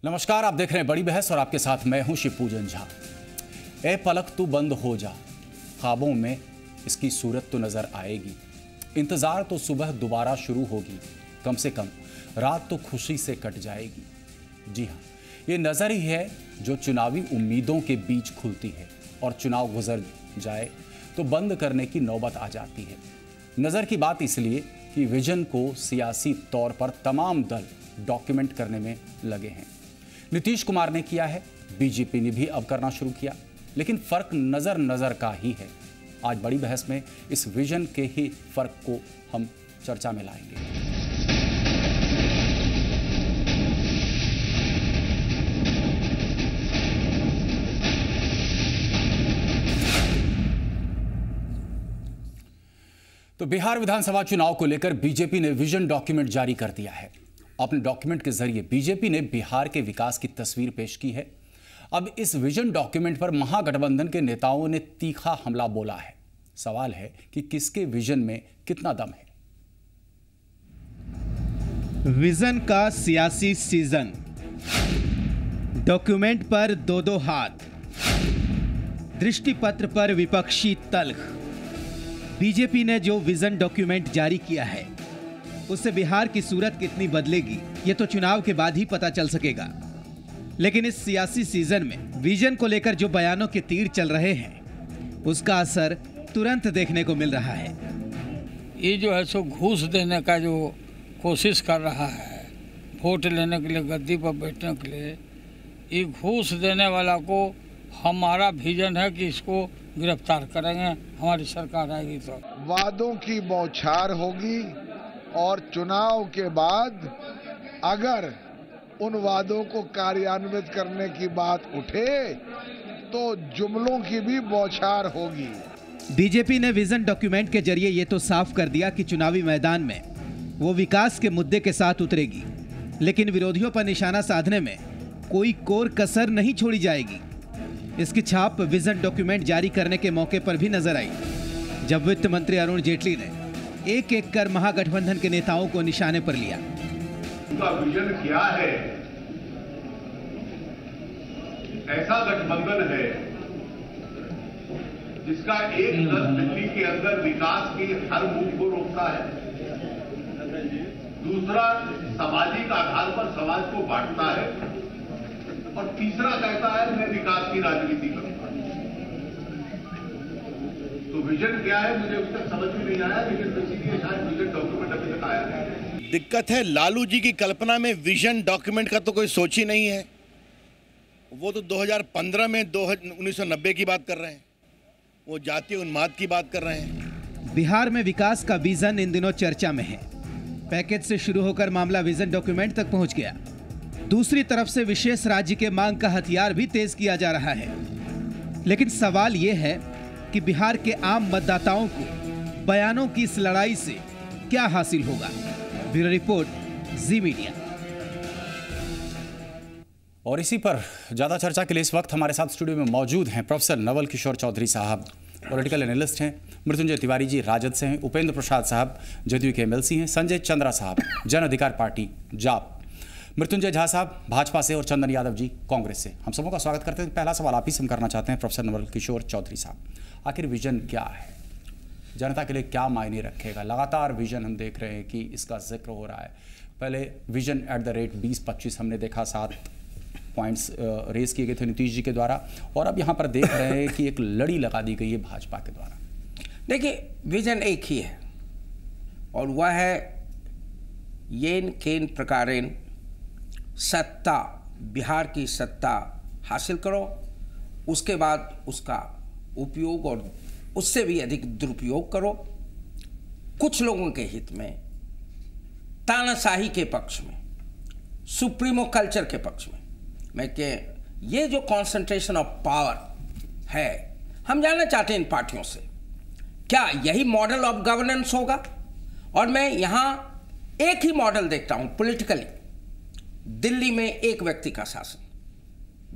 नमस्कार, आप देख रहे हैं बड़ी बहस और आपके साथ मैं हूं शिवपूजन झा। ए पलक तू बंद हो जा, ख्वाबों में इसकी सूरत तो नजर आएगी। इंतजार तो सुबह दोबारा शुरू होगी, कम से कम रात तो खुशी से कट जाएगी। जी हाँ, ये नजर ही है जो चुनावी उम्मीदों के बीच खुलती है और चुनाव गुजर जाए तो बंद करने की नौबत आ जाती है। नजर की बात इसलिए कि विजन को सियासी तौर पर तमाम दल डॉक्यूमेंट करने में लगे हैं। नीतीश कुमार ने किया है, बीजेपी ने भी अब करना शुरू किया, लेकिन फर्क नजर का ही है। आज बड़ी बहस में इस विजन के ही फर्क को हम चर्चा में लाएंगे। तो बिहार विधानसभा चुनाव को लेकर बीजेपी ने विजन डॉक्यूमेंट जारी कर दिया है। अपने डॉक्यूमेंट के जरिए बीजेपी ने बिहार के विकास की तस्वीर पेश की है। अब इस विजन डॉक्यूमेंट पर महागठबंधन के नेताओं ने तीखा हमला बोला है। सवाल है कि किसके विजन में कितना दम है। विजन का सियासी सीजन, डॉक्यूमेंट पर दो हाथ, दृष्टि पत्र पर विपक्षी तल्ख। बीजेपी ने जो विजन डॉक्यूमेंट जारी किया है उससे बिहार की सूरत कितनी बदलेगी ये तो चुनाव के बाद ही पता चल सकेगा। लेकिन इस सियासी सीजन में विजन को लेकर जो बयानों के तीर चल रहे हैं उसका असर तुरंत देखने को मिल रहा है। ये जो है सो घूस देने का जो कोशिश कर रहा है, वोट लेने के लिए, गद्दी पर बैठने के लिए, ये घूस देने वाला को हमारा विजन है कि इसको गिरफ्तार करेंगे। हमारी सरकार आएगी तो वादों की बौछार होगी और चुनाव के बाद अगर उन वादों को कार्यान्वित करने की बात उठे तो जुमलों की भी बौछार होगी। बीजेपी ने विजन डॉक्यूमेंट के जरिए ये तो साफ कर दिया कि चुनावी मैदान में वो विकास के मुद्दे के साथ उतरेगी, लेकिन विरोधियों पर निशाना साधने में कोई कोर कसर नहीं छोड़ी जाएगी। इसकी छाप विजन डॉक्यूमेंट जारी करने के मौके पर भी नजर आई, जब वित्त मंत्री अरुण जेटली ने एक एक कर महागठबंधन के नेताओं को निशाने पर लिया। उनका विजन क्या है? ऐसा गठबंधन है जिसका एक दल दिल्ली के अंदर विकास के हर मुख को रोकता है, दूसरा सामाजिक आधार पर समाज को बांटता है और तीसरा कहता है मैं विकास की राजनीति करूंगा। तो विजन क्या है मुझे अभी तक समझ में नहीं आया, लेकिन इसीलिए शायद विजन डॉक्यूमेंट अभी तक आया नहीं। दिक्कत है लालू जी की कल्पना में विजन डॉक्यूमेंट का तो कोई सोच ही नहीं है। वो तो 2015 में 1990 की बात कर रहे हैं, वो जातीय उन्माद की बात कर रहे हैं। बिहार में विकास का विजन इन दिनों चर्चा में है। पैकेज से शुरू होकर मामला विजन डॉक्यूमेंट तक पहुंच गया। दूसरी तरफ से विशेष राज्य के मांग का हथियार भी तेज किया जा रहा है। लेकिन सवाल यह है कि बिहार के आम मतदाताओं को बयानों की इस लड़ाई से क्या हासिल होगा। ब्यूरो रिपोर्ट, जी मीडिया। और इसी पर ज्यादा चर्चा के लिए इस वक्त हमारे साथ स्टूडियो में मौजूद हैं प्रोफेसर नवल किशोर चौधरी साहब, पॉलिटिकल एनालिस्ट हैं, मृत्युंजय तिवारी जी राजद से हैं, उपेंद्र प्रसाद साहब जदयू के एमएलसी हैं, संजय चंद्रा साहब जन अधिकार पार्टी जाप, मृत्युंजय झा साहब भाजपा से और चंदन यादव जी कांग्रेस से। हम सबों का स्वागत करते हैं। पहला सवाल आप ही से हम करना चाहते हैं प्रोफेसर नवल किशोर चौधरी साहब, आखिर विजन क्या है, जनता के लिए क्या मायने रखेगा? लगातार विजन हम देख रहे हैं कि इसका जिक्र हो रहा है। पहले विजन एट द रेट 2025 हमने देखा, 7 पॉइंट्स रेस किए गए थे नीतीश जी के द्वारा, और अब यहाँ पर देख रहे हैं कि एक लड़ी लगा दी गई है भाजपा के द्वारा। देखिए, विजन एक ही है और वह है येन केन प्रकारेण सत्ता, बिहार की सत्ता हासिल करो, उसके बाद उसका उपयोग और उससे भी अधिक दुरुपयोग करो, कुछ लोगों के हित में, तानाशाही के पक्ष में, सुप्रीमो कल्चर के पक्ष में। मैं के ये जो कॉन्सेंट्रेशन ऑफ पावर है, हम जानना चाहते हैं इन पार्टियों से क्या यही मॉडल ऑफ गवर्नेंस होगा। और मैं यहाँ एक ही मॉडल देखता हूँ पॉलिटिकली। दिल्ली में एक व्यक्ति का शासन,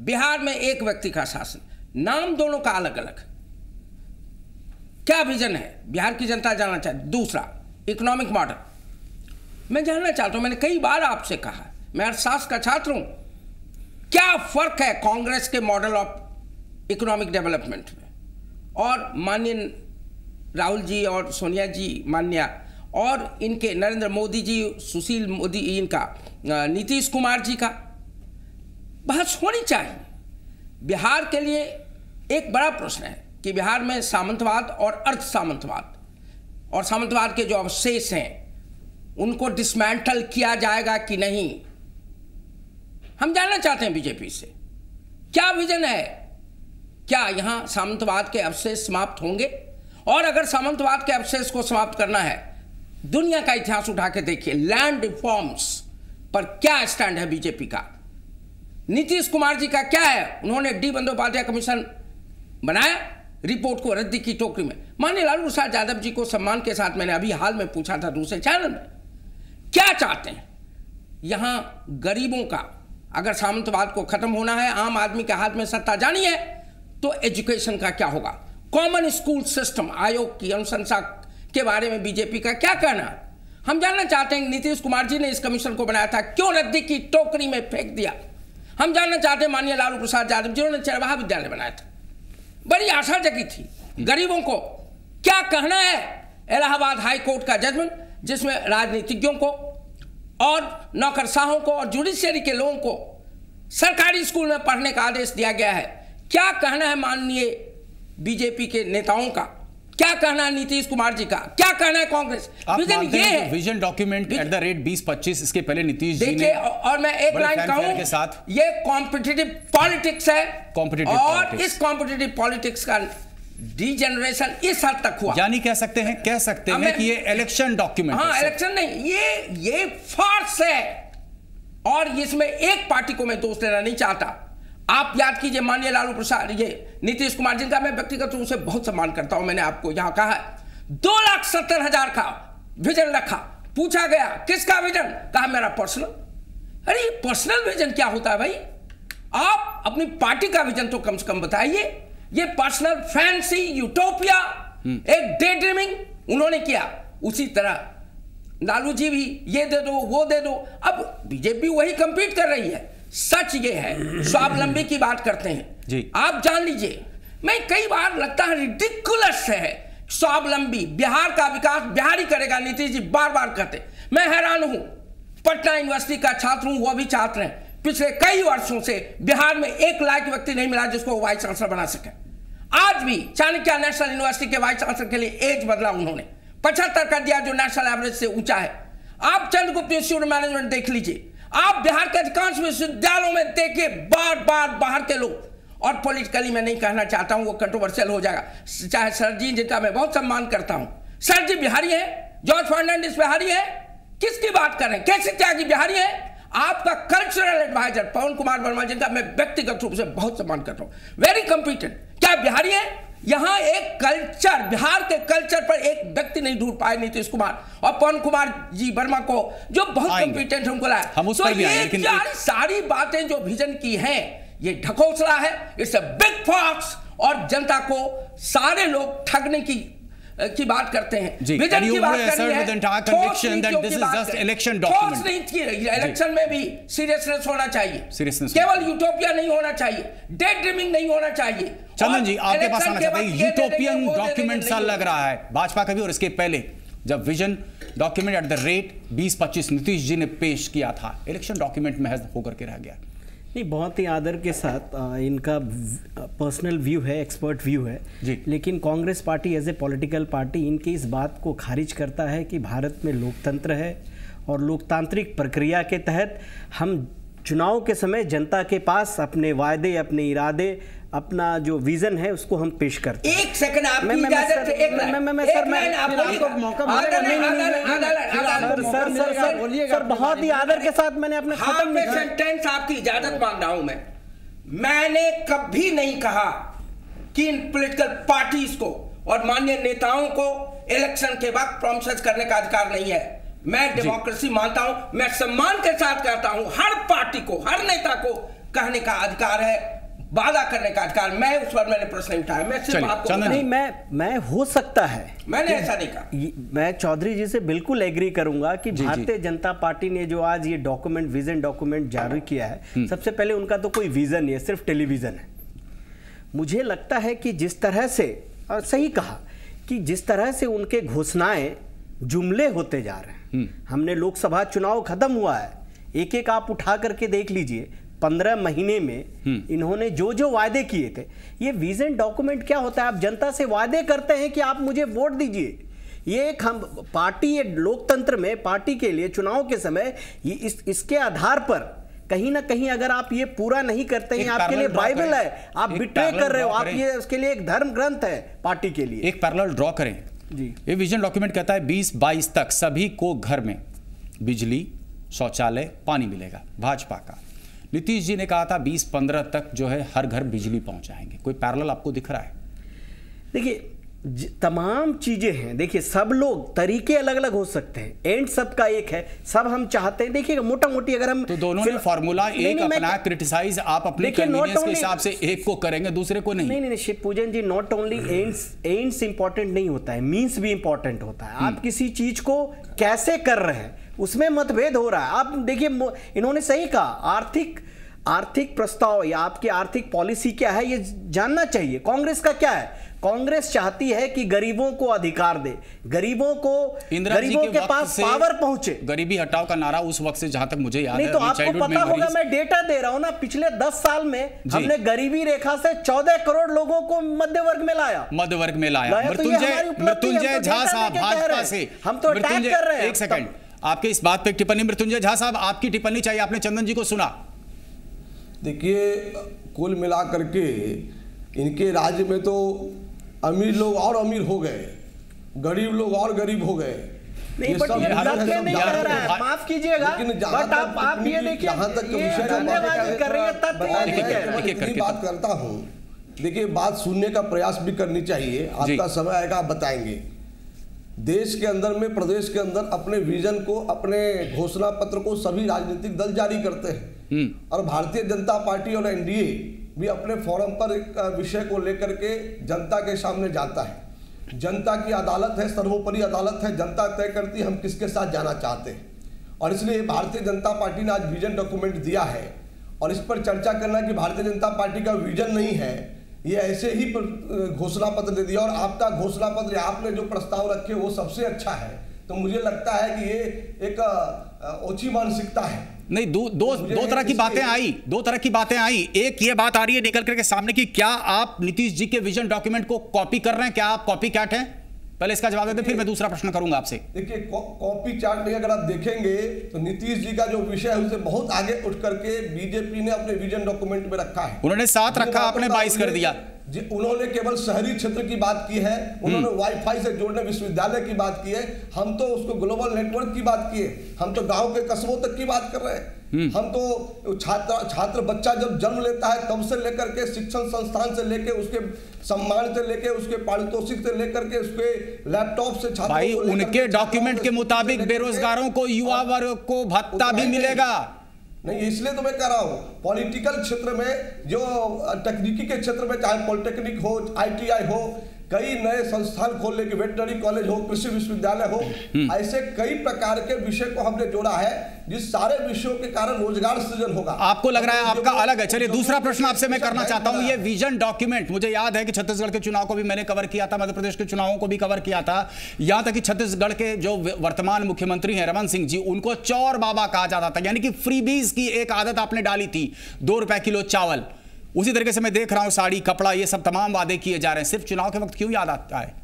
बिहार में एक व्यक्ति का शासन, नाम दोनों का अलग अलग। क्या विजन है बिहार की जनता जानना चाहती। दूसरा, इकोनॉमिक मॉडल मैं जानना चाहता हूं। मैंने कई बार आपसे कहा, मैं अर्थशास्त्र का छात्र हूं, क्या फर्क है कांग्रेस के मॉडल ऑफ इकोनॉमिक डेवलपमेंट में और माननीय राहुल जी और सोनिया जी मान्या और इनके नरेंद्र मोदी जी, सुशील मोदी, इनका नीतीश कुमार जी का बहस होनी चाहिए। बिहार के लिए एक बड़ा प्रश्न है कि बिहार में सामंतवाद और अर्ध सामंतवाद और सामंतवाद के जो अवशेष हैं उनको डिसमेंटल किया जाएगा कि नहीं। हम जानना चाहते हैं बीजेपी से क्या विजन है, क्या यहां सामंतवाद के अवशेष समाप्त होंगे? और अगर सामंतवाद के अवशेष को समाप्त करना है, दुनिया का इतिहास उठा के देखिए, लैंड रिफॉर्म्स पर क्या स्टैंड है बीजेपी का। नीतीश कुमार जी का क्या है? उन्होंने डी बंदोपाध्याय कमीशन बनाया, रिपोर्ट को रद्दी की टोकरी में। माननीय लालू प्रसाद यादव जी को सम्मान के साथ मैंने अभी हाल में पूछा था दूसरे चैनल में, क्या चाहते हैं यहां गरीबों का? अगर सामंतवाद को खत्म होना है, आम आदमी के हाथ में सत्ता जानी है, तो एजुकेशन का क्या होगा? कॉमन स्कूल सिस्टम आयोग की अनुशंसा के बारे में बीजेपी का क्या कहना है? हम जानना चाहते हैं नीतीश कुमार जी ने इस कमीशन को बनाया था, क्यों रद्दी की टोकरी में फेंक दिया? हम जानना चाहते हैं माननीय लालू प्रसाद यादव जिन्होंने चरवाहा विद्यालय बनाया था, बड़ी आशा जगी थी गरीबों को, क्या कहना है इलाहाबाद हाई कोर्ट का जजमेंट जिसमें राजनीतिज्ञों को और नौकरशाहों को और जुडिशियरी के लोगों को सरकारी स्कूल में पढ़ने का आदेश दिया गया है? क्या कहना है माननीय बीजेपी के नेताओं का, क्या कहना है नीतीश कुमार जी का, क्या कहना है कांग्रेस? विजन ये है, vision document at the rate 2025, इसके पहले नीतीश जी ने, और मैं एक लाइन कहूं, ये कॉम्पिटिटिव पॉलिटिक्स है, और इस कॉम्पिटिटिव पॉलिटिक्स का डीजेनरेशन इस हद तक हुआ, यानी कह सकते हैं कि ये इलेक्शन डॉक्यूमेंट, हाँ इलेक्शन नहीं, ये फार्स है, और इसमें एक पार्टी को मैं दोष देना नहीं चाहता। आप याद कीजिए माननीय लालू प्रसाद, ये नीतीश कुमार जिनका मैं व्यक्तिगत रूप से बहुत सम्मान करता हूं, मैंने आपको यहां कहा है 2,70,000 का विजन रखा, पूछा गया किसका विजन, कहा मेरा पर्सनल। अरे ये पर्सनल विजन क्या होता है भाई? आप अपनी पार्टी का विजन तो कम से कम बताइए। ये पर्सनल फैंसी यूटोपिया, एक डे ड्रीमिंग उन्होंने किया। उसी तरह लालू जी भी ये दे दो वो दे दो, अब बीजेपी वही कंपीट कर रही है। सच ये है, स्वावलंबी की बात करते हैं जी, आप जान लीजिए, मैं कई बार लगता है रिडिकुलस है, स्वावलंबी, बिहार का विकास बिहार ही करेगा, नीतीश जी बार बार कहते। मैं हैरान हूं, पटना यूनिवर्सिटी का छात्र हूं, वो भी छात्र हैं, पिछले कई वर्षों से बिहार में एक लायक व्यक्ति नहीं मिला जिसको वाइस चांसलर बना सके। आज भी चाणक्य नेशनल यूनिवर्सिटी के वाइस चांसलर के लिए एज बदला उन्होंने, 75 कर दिया जो नेशनल एवरेज से ऊंचा है। आप चंद्रगुप्त इंस्टीट्यूट मैनेजमेंट देख लीजिए, आप बिहार के अधिकांश विश्वविद्यालयों में देखिए बार बार बाहर के लोग, और पॉलिटिकली मैं नहीं कहना चाहता हूं, वो कंट्रोवर्शियल हो जाएगा, चाहे सर जी जिनका मैं बहुत सम्मान करता हूं, सर जी बिहारी है, जॉर्ज फर्नांडिस बिहारी है, किसकी बात कर रहे हैं, कैसे त्यागी बिहारी है? आपका कल्चरल एडवाइजर पवन कुमार वर्मा जिनका मैं व्यक्तिगत रूप से बहुत सम्मान करता हूं, वेरी कंपिटेंट, क्या बिहारी है? यहां एक कल्चर, बिहार के कल्चर पर एक व्यक्ति नहीं ढूंढ पाए नीतीश कुमार और पवन कुमार जी वर्मा को, जो बहुत कंपिटेंट उनको लाया। तो ये सारी बातें जो विजन की हैं, ये ढकोसला है, इट्स अ बिग फॉक्स, और जनता को सारे लोग ठगने की बात करते हैं, विजन की बात करनी है, इलेक्शन में भी सीरियसनेस होना चाहिए, केवल यूटोपिया नहीं होना चाहिए, डे ड्रीमिंग नहीं होना चाहिए। चंदन जी आपके पास आना चाहते हैं, यूटोपियन डॉक्यूमेंट सा लग रहा है भाजपा का भी, और इसके पहले जब vision document at the rate 2025 Nitish ji ने पेश किया था, इलेक्शन डॉक्यूमेंट महज होकर के रह गया। नहीं, बहुत ही आदर के साथ इनका पर्सनल व्यू है, एक्सपर्ट व्यू है जी। लेकिन Congress party as a political party इनकी इस बात को खारिज करता है कि भारत में लोकतंत्र है और लोकतांत्रिक प्रक्रिया के तहत हम चुनाव के समय जनता के पास अपने वायदे, अपने इरादे, अपना जो विजन है उसको हम पेश करते हैं। एक सेकंड आपकी इजाजत, एक सर बहुत ही आदर के साथ मैंने अपने खत्म सेंटेंस आपकी इजाजत मांग रहा हूं। मैंने कभी नहीं कहा कि इन पॉलिटिकल पार्टीज को और माननीय नेताओं को इलेक्शन के वक्त प्रॉमिसेस करने का अधिकार नहीं है। मैं डेमोक्रेसी मानता हूं, मैं सम्मान के साथ कहता हूं, हर पार्टी को, हर नेता को कहने का अधिकार है, वादा करने का अधिकार, मैं उस पर मैंने प्रश्न उठाया। मैं सिर्फ आपको नहीं, मैं हो सकता है, मैंने ऐसा नहीं कहा। मैं चौधरी जी से बिल्कुल एग्री करूंगा कि भारतीय जनता पार्टी ने जो आज ये डॉक्यूमेंट, विजन डॉक्यूमेंट जारी किया है, सबसे पहले उनका तो कोई विजन नहीं है, सिर्फ टेलीविजन है। मुझे लगता है कि जिस तरह से, और सही कहा कि जिस तरह से उनके घोषणाएं जुमले होते जा रहे हैं, हमने लोकसभा चुनाव खत्म हुआ है, एक एक आप उठा करके देख लीजिए, 15 महीने में इन्होंने जो जो वादे किए थे। ये विजन डॉक्यूमेंट क्या होता है? आप जनता से वादे करते हैं कि आप मुझे वोट दीजिए। ये एक हम पार्टी, ये लोकतंत्र में पार्टी के लिए चुनाव के समय ये इसके आधार पर कहीं ना कहीं अगर आप ये पूरा नहीं करते हैं, आपके लिए बाइबल है, आप बिट्रे कर रहे हो, आप ये उसके लिए एक धर्म ग्रंथ है पार्टी के लिए। एक पैरेलल ड्रॉ करें जी। ये विजन डॉक्यूमेंट कहता है 2022 तक सभी को घर में बिजली, शौचालय, पानी मिलेगा, भाजपा का। नीतीश जी ने कहा था 2015 तक जो है हर घर बिजली पहुंचाएंगे। कोई पैरेलल आपको दिख रहा है? देखिए तमाम चीजें हैं, देखिए सब लोग, तरीके अलग अलग हो सकते हैं, एंड सबका एक है, सब हम चाहते हैं। देखिए मोटा मोटी अगर हम तो दोनों ने फॉर्मूला एक अपना, क्रिटिसाइज आप अपने कन्वीनियंस के हिसाब से एक को करेंगे, दूसरे को नहीं। नहीं शिव पूजन जी, नॉट ओनली एंड्स इंपॉर्टेंट नहीं होता है, मीन्स भी इंपॉर्टेंट होता है। आप किसी चीज को कैसे कर रहे हैं उसमें मतभेद हो रहा है। आप देखिए इन्होंने सही कहा, आर्थिक प्रस्ताव या आपकी आर्थिक पॉलिसी क्या है ये जानना चाहिए। कांग्रेस का क्या है? कांग्रेस चाहती है कि गरीबों को अधिकार दे, गरीबों के पास पावर पहुंचे। गरीबी हटाओ का नारा उस वक्त से, जहां तक मुझे याद है, तो आपको पता होगा, मैं डेटा दे रहा हूं ना, पिछले 10 साल में हमने गरीबी रेखा से 14 करोड़ लोगों को मध्य वर्ग में लाया। मृत्युंजय झा साहब भाजपा से, हम तो अटैक कर रहे हैं। एक सेकंड, आपके इस बात पे टिप्पणी। मृत्युंजय झा साहब, आपकी टिप्पणी चाहिए, आपने चंदन जी को सुना। देखिए कुल मिलाकर के इनके राज्य में तो अमीर लोग और अमीर हो गए, गरीब लोग और गरीब हो गए। नहीं, बट ये नहीं कह रहा है, माफ कीजिएगा, बट आप ये देखिए, जहां तक विषय कर रहे हैं, तथ्य बात करता हूं। देखिए बात सुनने का प्रयास भी करनी चाहिए, आपका समय आएगा, आप बताएंगे। देश के अंदर में, प्रदेश के अंदर अपने विजन को, अपने घोषणा पत्र को सभी राजनीतिक दल जारी करते हैं, और भारतीय जनता पार्टी और एनडीए भी अपने फोरम पर एक विषय को लेकर के जनता के सामने जाता है। जनता की अदालत है, सर्वोपरि अदालत है, जनता तय करती है हम किसके साथ जाना चाहते हैं। और इसलिए भारतीय जनता पार्टी ने आज विजन डॉक्यूमेंट दिया है, और इस पर चर्चा करना कि भारतीय जनता पार्टी का विजन नहीं है, ये ऐसे ही घोषणा पत्र दे दिया। और आपका घोषणा पत्र, आपने जो प्रस्ताव रखे वो सबसे अच्छा है। तो मुझे लगता है कि ये एक ओछी मानसिकता है। नहीं, दो तरह की बातें आई, दो तरह की बातें आई। एक ये बात आ रही है निकल करके सामने की, क्या आप नीतीश जी के विजन डॉक्यूमेंट को कॉपी कर रहे हैं? क्या आप कॉपी कैट हैं? पहले इसका जवाब देते, फिर मैं दूसरा प्रश्न करूंगा आपसे। देखिए कॉपी चार्ट नहीं, अगर आप देखेंगे तो नीतीश जी का जो विषय है उससे बहुत आगे उठ करके बीजेपी ने अपने विजन डॉक्यूमेंट में रखा है। उन्होंने 7 रखा, आपने 22 कर दिया। उन्होंने केवल शहरी क्षेत्र की बात की है, उन्होंने वाईफाई से जोड़ने विश्वविद्यालय की बात की है, हम तो उसको ग्लोबल नेटवर्क की बात की है, हम तो गांव के कस्बों तक की बात कर रहे हैं। हम तो छात्र बच्चा जब जन्म लेता है तब से लेकर के शिक्षण संस्थान से लेके उसके सम्मान से लेके उसके पारितोषिक से लेकर के उसके लैपटॉप से छात्रों भाई, उनके डॉक्यूमेंट के मुताबिक बेरोजगारों को, युवा वर्ग को भत्ता भी मिलेगा। नहीं, इसलिए तो मैं कह रहा हूँ पॉलिटिकल क्षेत्र में, जो तकनीकी के क्षेत्र में, चाहे पॉलिटेक्निक हो, ITI हो, कई नए संस्थान खोलने के, वेटनरी कॉलेज हो, कृषि विश्वविद्यालय हो, ऐसे कई प्रकार के विषय को हमने जोड़ा है, जिस सारे विषयों के कारण रोजगार सृजन होगा। आपको लग रहा है आपका अलग है। चलिए दूसरा प्रश्न आपसे मैं करना चाहता हूं। ये विजन डॉक्यूमेंट, मुझे याद है कि छत्तीसगढ़ के चुनाव को भी मैंने कवर किया था, मध्य प्रदेश के चुनावों को भी कवर किया था, यहां तक कि छत्तीसगढ़ के जो वर्तमान मुख्यमंत्री हैं रमन सिंह जी, उनको चौर बाबा कहा जाता था, यानी कि फ्रीबीज की एक आदत आपने डाली थी, 2 रुपए किलो चावल। उसी तरीके से मैं देख रहा हूं साड़ी, कपड़ा, ये सब तमाम वादे किए जा रहे हैं। सिर्फ चुनाव के वक्त क्यों याद आता है?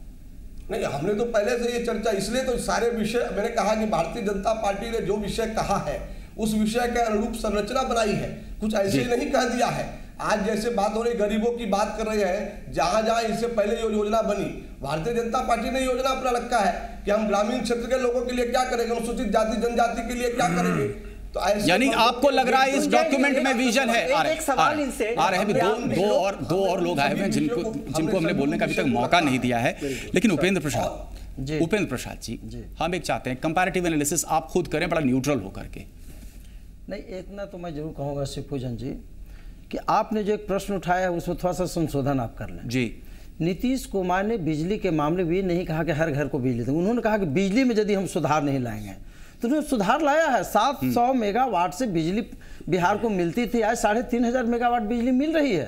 नहीं, हमने तो पहले से ये चर्चा, इसलिए तो सारे विषय मैंने कहा कि भारतीय जनता पार्टी ने जो विषय कहा है उस विषय के अनुरूप संरचना बनाई है, कुछ ऐसे ही नहीं कह दिया है। आज जैसे बात हो रही, गरीबों की बात कर रहे हैं, जहां जहां इससे पहले जो योजना बनी, भारतीय जनता पार्टी ने योजना अपना रखा है कि हम ग्रामीण क्षेत्र के लोगों के लिए क्या करेंगे, अनुसूचित जाति जनजाति के लिए क्या करेंगे। तो यानी आपको लग रहा है इस डॉक्यूमेंट में विजन है? एक सवाल इनसे आ रहे हैं, दो और लोग आए हुए हैं जिनको हमने बोलने का अभी तक मौका नहीं दिया है। लेकिन उपेंद्र प्रसाद जी, हम एक चाहते हैं कंपैरेटिव एनालिसिस आप खुद करें, बड़ा न्यूट्रल होकर के। नहीं, इतना तो मैं जरूर कहूँगा शिवपूजन जी कि आपने जो एक प्रश्न उठाया है उसमें थोड़ा सा संशोधन आप कर लें जी। नीतीश कुमार ने बिजली के मामले में ये नहीं कहा कि हर घर को बिजली दें, उन्होंने कहा कि बिजली में यदि हम सुधार नहीं लाएंगे, तो उन्होंने सुधार लाया है। 700 मेगावाट से बिजली बिहार को मिलती थी, आज 3500 मेगावाट बिजली मिल रही है।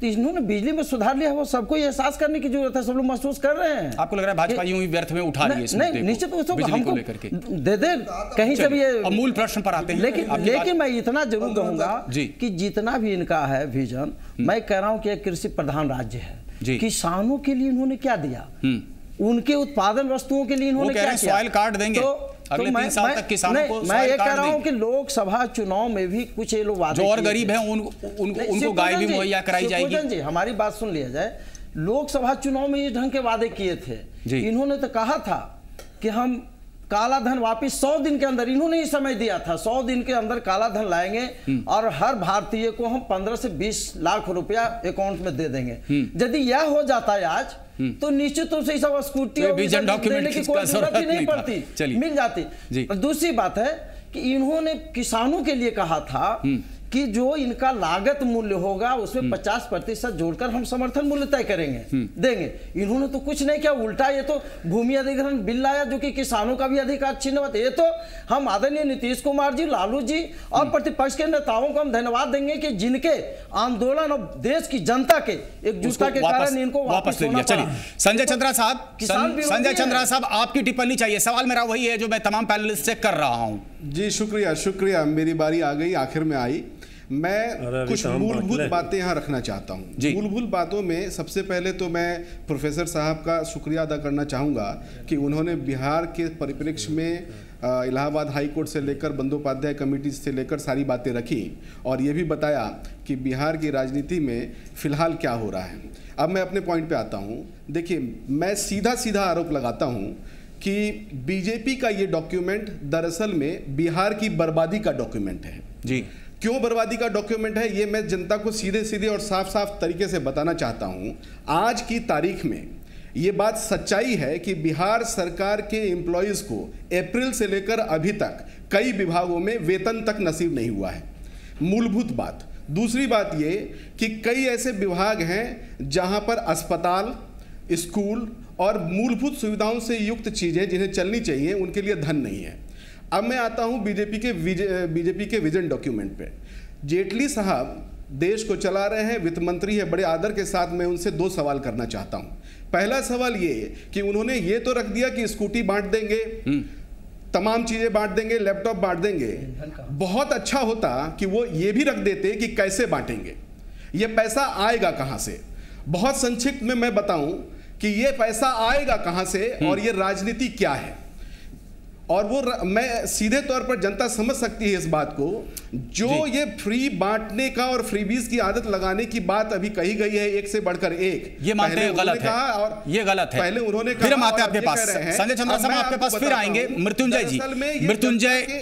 तो इन्होंने बिजली में सुधार लिया है, वो सबको एहसास करने की जरूरत है, सब लोग महसूस कर रहे हैं। आपको लग रहा है भाजपा यूं ही व्यर्थ में उठा रही है इस मुद्दे को? नहीं, निश्चित रूप से हमको दे दे कहीं से भी ये मूल प्रश्न पर आते हैं। लेकिन मैं इतना जरूर कहूंगा कि जितना भी इनका है विजन, मैं कह रहा हूं कि एक कृषि प्रधान राज्य है, किसानों के लिए इन्होंने क्या दिया, उनके उत्पादन वस्तुओं के लिए इन्होंने क्या किया? सॉइल कार्ड देंगे अगले 3 साल तक किसानों को। मैं ये कह रहा हूं कि लोकसभा चुनाव में भी कुछ ये लोग वादे, जो और गरीब हैं उनको गाय भी मुहैया कराई जाएगी। जी, हमारी बात सुन लिया जाए, लोकसभा चुनाव में इस ढंग के वादे किए थे। इन्होंने तो कहा था कि हम काला धन वापिस 100 दिन के अंदर, इन्होंने ही समय दिया था, 100 दिन के अंदर काला धन लाएंगे और हर भारतीय को हम 15 से 20 लाख रुपया अकाउंट में दे देंगे। यदि यह हो जाता है आज, तो निश्चित रूप से सब स्कूटी देने की कोई जरूरत ही नहीं पड़ती, मिल जाती। और दूसरी बात है कि इन्होंने किसानों के लिए कहा था कि जो इनका लागत मूल्य होगा उसमें 50% जोड़कर हम समर्थन मूल्य तय करेंगे, देंगे। इन्होंने तो कुछ नहीं किया, उल्टा ये तो भूमि अधिग्रहण बिल लाया जो कि किसानों का भी अधिकार छीनने वाला। ये तो हम आदरणीय नीतीश कुमार जी, लालू जी और प्रतिपक्ष के नेताओं को हम धन्यवाद देंगे कि जिनके आंदोलन और देश की जनता के एकजुटता के कारण इनको वापस होना पड़ा। संजय चंद्रा साहब, आपकी टिप्पणी चाहिए। सवाल मेरा वही है जो मैं तमाम पैनलिस्ट से कर रहा हूं। जी शुक्रिया, मेरी बारी आ गई, आखिर में आई। मैं कुछ मूलभूत बातें यहाँ रखना चाहता हूँ। मूलभूत बातों में सबसे पहले तो मैं प्रोफेसर साहब का शुक्रिया अदा करना चाहूँगा कि उन्होंने बिहार के परिप्रेक्ष्य में इलाहाबाद हाई कोर्ट से लेकर बंदोपाध्याय कमेटी से लेकर सारी बातें रखी और ये भी बताया कि बिहार की राजनीति में फिलहाल क्या हो रहा है। अब मैं अपने पॉइंट पे आता हूँ। देखिए, मैं सीधा आरोप लगाता हूँ कि बीजेपी का ये डॉक्यूमेंट दरअसल में बिहार की बर्बादी का डॉक्यूमेंट है। जी, क्यों बर्बादी का डॉक्यूमेंट है ये मैं जनता को सीधे और साफ तरीके से बताना चाहता हूं। आज की तारीख में ये बात सच्चाई है कि बिहार सरकार के एम्प्लॉयज़ को अप्रैल से लेकर अभी तक कई विभागों में वेतन तक नसीब नहीं हुआ है, मूलभूत बात। दूसरी बात ये कि कई ऐसे विभाग हैं जहां पर अस्पताल, स्कूल और मूलभूत सुविधाओं से युक्त चीज़ें जिन्हें चलनी चाहिए उनके लिए धन नहीं है। अब मैं आता हूं बीजेपी के विजन डॉक्यूमेंट पे। जेटली साहब देश को चला रहे हैं, वित्त मंत्री है, बड़े आदर के साथ मैं उनसे 2 सवाल करना चाहता हूं। पहला सवाल ये कि उन्होंने ये तो रख दिया कि स्कूटी बांट देंगे, तमाम चीजें बांट देंगे, लैपटॉप बांट देंगे। बहुत अच्छा होता कि वो ये भी रख देते कि कैसे बांटेंगे, ये पैसा आएगा कहां से। बहुत संक्षिप्त में मैं बताऊं कि ये पैसा आएगा कहां से और ये राजनीति क्या है। और वो मैं सीधे तौर पर जनता समझ सकती है इस बात को। जो ये फ्री बांटने का और फ्रीबीज की आदत लगाने की बात अभी कही गई है, एक से बढ़कर एक, ये मानते हैं गलत है और ये गलत है। पहले उन्होंने फिर हम आते हैं आपके पास, संजय चंद्रा साहब आपके पास फिर आएंगे। मृत्युंजय जी,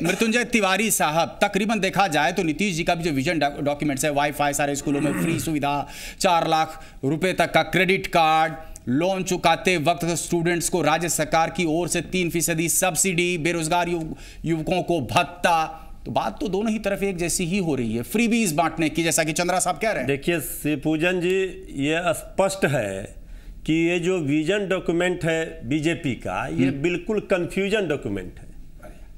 मृत्युंजय तिवारी साहब, तकरीबन देखा जाए तो नीतीश जी का भी जो विजन डॉक्यूमेंट्स है, वाईफाई सारे स्कूलों में फ्री सुविधा, 4 लाख रुपए तक का क्रेडिट कार्ड, लोन चुकाते वक्त स्टूडेंट्स को राज्य सरकार की ओर से 3% सब्सिडी, बेरोजगार युवकों को भत्ता। तो बात तो दोनों ही तरफ एक जैसी ही हो रही है, फ्रीबीज बांटने की, जैसा कि चंद्रा साहब कह रहे हैं। देखिए शिवपूजन जी, ये स्पष्ट है कि ये जो विजन डॉक्यूमेंट है बीजेपी का, ये बिल्कुल कंफ्यूजन डॉक्यूमेंट है।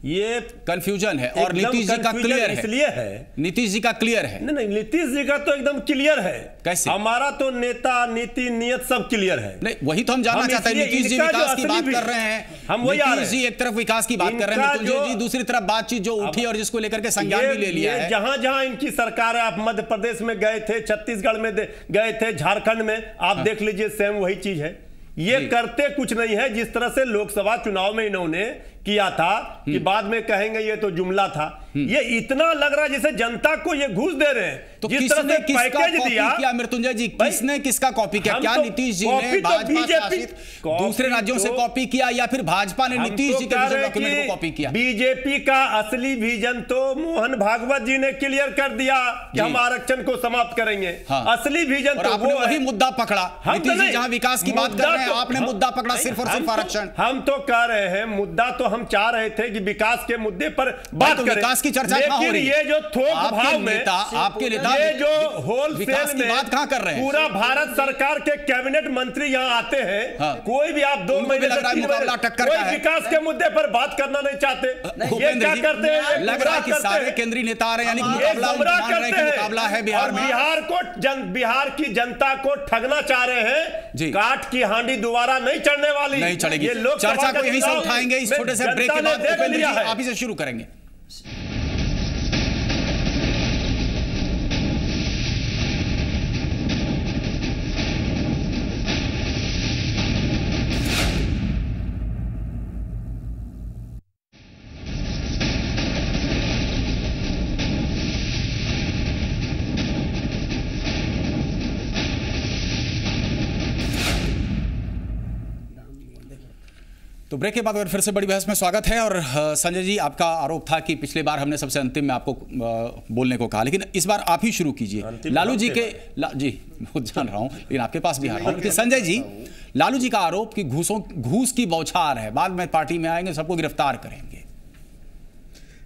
ये कंफ्यूजन है और नीतीश जी का क्लियर है, इसलिए है नीतीश जी का क्लियर है। नहीं, नीतीश जी का तो एकदम क्लियर है। कैसे? हमारा तो नेता, नीति, नियत सब क्लियर है। नहीं, वही तो हम जानना चाहते हैं। नीतीश जी विकास की बात कर रहे हैं, हम वही नीतीश जी एक तरफ विकास की बात कर रहे हैं, मृत्युंजय जी दूसरी तरफ बातचीत जो उठी और जिसको लेकर के संज्ञान भी ले लिया है। जहां इनकी सरकार है, आप मध्य प्रदेश में गए थे, छत्तीसगढ़ में गए थे, झारखंड में आप देख लीजिए, सेम वही चीज है। ये करते कुछ नहीं है। जिस तरह से लोकसभा चुनाव में इन्होंने किया था कि बाद में कहेंगे ये तो जुमला था, ये इतना लग रहा है जैसे जनता को ये घूस दे रहे हैं। तो जिस तरह से पैकेज दिया, मृत्युंजय जी, किसने किसका कॉपी किया? क्या नीतीश जी ने भाजपा शासित दूसरे राज्यों से कॉपी किया या फिर भाजपा ने नीतीश जी के विजन डॉक्यूमेंट को कॉपी किया? बीजेपी का असली विजन तो मोहन भागवत जी ने क्लियर कर दिया कि हम आरक्षण को समाप्त करेंगे। असली विजन तो वो वही मुद्दा पकड़ा। नीतीश जी जहां विकास की बात कर रहे हैं, आपने मुद्दा पकड़ा सिर्फ और सिर्फ आरक्षण। हम तो कह रहे हैं मुद्दा तो हम चाह रहे थे कि विकास के मुद्दे पर बात तो करें, विकास की चर्चा कहां हो लेकिन रही है? ये जो थोक भाव में आपके नेता ये जो होलसेल में बात कहां कर रहे हैं? पूरा भारत सरकार के कैबिनेट मंत्री यहाँ आते हैं, कोई भी आप 2 महीने से 3 महीने कोई विकास के मुद्दे पर बात करना नहीं चाहते। ये क्या करते हैं? लग रहा है कि सारे केंद्रीय नेता आ रहे हैं, यानी मुकाबला है बिहार में। बिहार की जनता को ठगना चाह रहे हैं। काठ की हांडी दोबारा नहीं चढ़ने वाली, नहीं चढ़ेगी। ये लोग चर्चा को यहीं से उठाएंगे, इस छोटे से ब्रेक के बाद उपेंद्र जी आप ही से शुरू करेंगे। तो ब्रेक के बाद फिर से बड़ी बहस में स्वागत है। और संजय जी, आपका आरोप था कि पिछले बार हमने सबसे अंतिम में आपको बोलने को कहा, लेकिन इस बार आप ही शुरू कीजिए। लालू जी के जी खुद जान रहा हूं, लेकिन आपके पास भी आ रहा हूं कि संजय जी, लालू जी का आरोप कि घूस की बौछार है, बाद में पार्टी में आएंगे सबको गिरफ्तार करेंगे।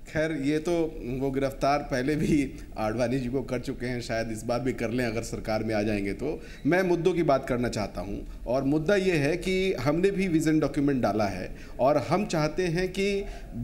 खैर, ये तो वो गिरफ्तार पहले भी आडवाणी जी को कर चुके हैं, शायद इस बार भी कर लें अगर सरकार में आ जाएंगे तो। मैं मुद्दों की बात करना चाहता हूं, और मुद्दा ये है कि हमने भी विजन डॉक्यूमेंट डाला है और हम चाहते हैं कि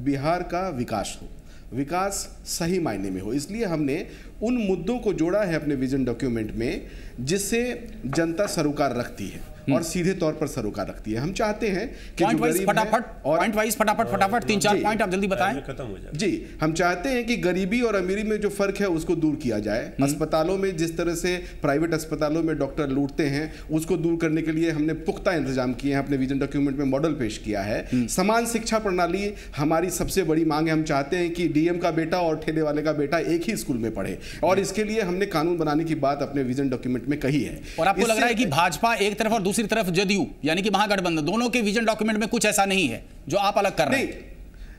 बिहार का विकास हो, विकास सही मायने में हो। इसलिए हमने उन मुद्दों को जोड़ा है अपने विजन डॉक्यूमेंट में जिससे जनता सरोकार रखती है और सीधे तौर पर सरोकार रखती है। हम चाहते हैं कि फटाफट 3-4 पॉइंट आप जल्दी बताएं। खत्म हो जाए जी। हम चाहते हैं कि गरीबी और अमीरी में जो फर्क है उसको दूर किया जाए। अस्पतालों में जिस तरह से प्राइवेट अस्पतालों में डॉक्टर लूटते हैं उसको दूर करने के लिए हमने पुख्ता इंतजाम किए हैं, अपने विजन डॉक्यूमेंट में मॉडल पेश किया है। समान शिक्षा प्रणाली हमारी सबसे बड़ी मांग है। हम चाहते हैं कि डीएम का बेटा और ठेले वाले का बेटा एक ही स्कूल में पढ़े, और इसके लिए हमने कानून बनाने की बात अपने विजन डॉक्यूमेंट में कही है। और आपको लग रहा है कि भाजपा एक तरफ और दूसरी तरफ जदयू यानी कि महागठबंधन, दोनों के विजन डॉक्यूमेंट में कुछ ऐसा नहीं है जो आप अलग कर रहे हैं?